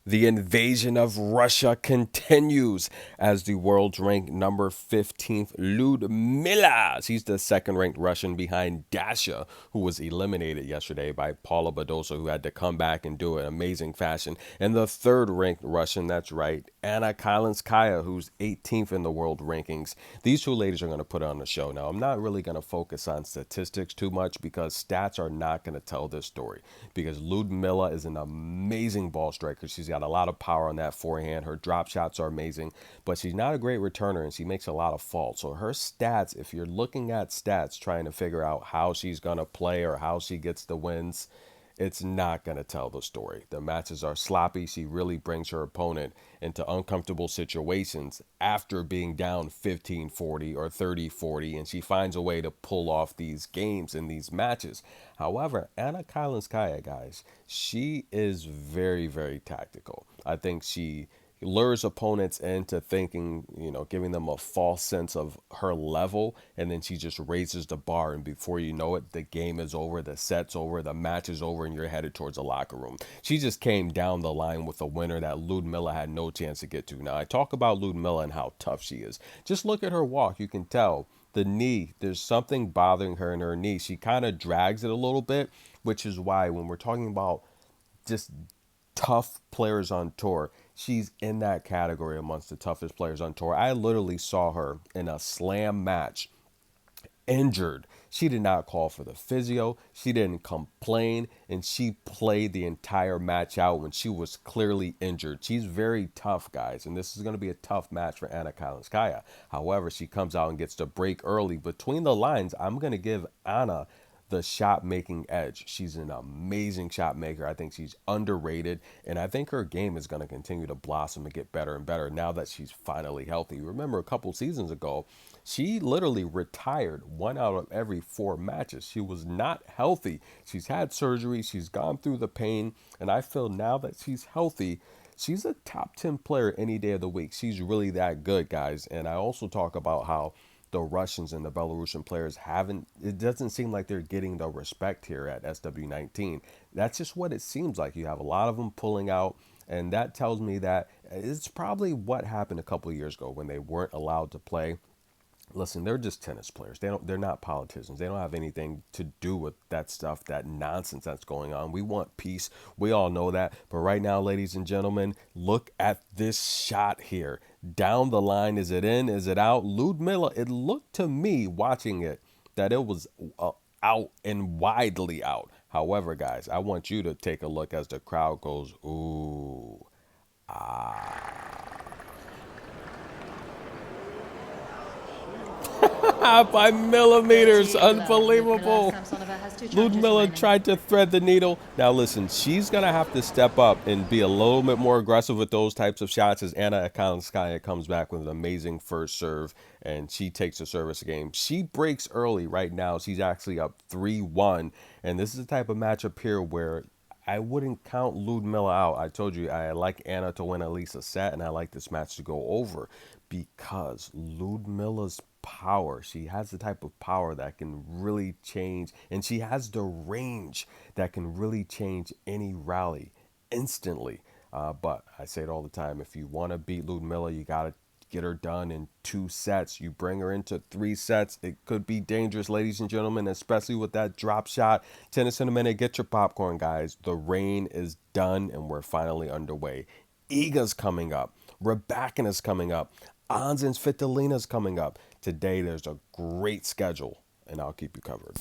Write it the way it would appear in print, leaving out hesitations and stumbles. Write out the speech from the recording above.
The invasion of Russia continues as the world's ranked number 15th Liudmila. She's the second ranked Russian behind Dasha, who was eliminated yesterday by Paula Badosa, who had to come back and do it in amazing fashion. And the third ranked Russian, that's right, Anna Kalinskaya, who's 18th in the world rankings. These two ladies are going to put on the show. Now, I'm not really going to focus on statistics too much because stats are not going to tell this story. Because Liudmila is an amazing ball striker. She's got a lot of power on that forehand. Her drop shots are amazing, but she's not a great returner and she makes a lot of faults. So her stats, if you're looking at stats trying to figure out how she's going to play or how she gets the wins, it's not going to tell the story. The matches are sloppy. She really brings her opponent into uncomfortable situations after being down 15-40 or 30-40, and she finds a way to pull off these games and these matches. However, Anna Kalinskaya, guys, she is very, very tactical. I think she lures opponents into thinking, giving them a false sense of her level, and then she just raises the bar, and before you know it, the game is over, the set's over, the match is over, and you're headed towards the locker room. She just came down the line with a winner that Liudmila had no chance to get to. Now, I talk about Liudmila and how tough she is. Just look at her walk. You can tell the knee, there's something bothering her in her knee. She kind of drags it a little bit, which is why when we're talking about just tough players on tour, she's in that category amongst the toughest players on tour. I literally saw her in a slam match injured. She did not call for the physio. She didn't complain, and she played the entire match out when she was clearly injured. She's very tough, guys, and this is going to be a tough match for Anna Kalinskaya. However, she comes out and gets the break early. Between the lines, I'm going to give Anna the shot making edge. She's an amazing shot maker. I think she's underrated, and I think her game is going to continue to blossom and get better and better now that she's finally healthy. Remember, a couple seasons ago, she literally retired one out of every four matches. She was not healthy. She's had surgery, she's gone through the pain, and I feel now that she's healthy, she's a top 10 player any day of the week. She's really that good, guys. And I also talk about how the Russians and the Belarusian players haven't, it doesn't seem like they're getting the respect here at SW19. That's just what it seems like. You have a lot of them pulling out, and that tells me that it's probably what happened a couple of years ago when they weren't allowed to play. Listen, they're just tennis players. They're not politicians. They don't have anything to do with that stuff, that nonsense that's going on. We want peace. We all know that. But right now, ladies and gentlemen, look at this shot here. Down the line, is it in? Is it out? Liudmila, it looked to me watching it that it was out and widely out. However, guys, I want you to take a look as the crowd goes, ooh, by millimeters. Unbelievable. Samsonova has two charges Liudmila remaining. tried to thread the needle. Now, listen, she's going to have to step up and be a little bit more aggressive with those types of shots as Anna Kalinskaya comes back with an amazing first serve and she takes the service game. She breaks early right now. She's actually up 3-1. And this is the type of matchup here where I wouldn't count Liudmila out. I told you I like Anna to win at least a set, and I like this match to go over because Ludmila's power, she has the type of power that can really change, and she has the range that can really change any rally instantly. But I say it all the time, if you want to beat Ludmila, you got to get her done in 2 sets. You bring her into 3 sets, it could be dangerous, ladies and gentlemen, especially with that drop shot. Tennis in a minute. Get your popcorn, guys. The rain is done and we're finally underway. Iga's coming up. Rabakina's coming up. Anzin's Fitalina's coming up. Today there's a great schedule and I'll keep you covered.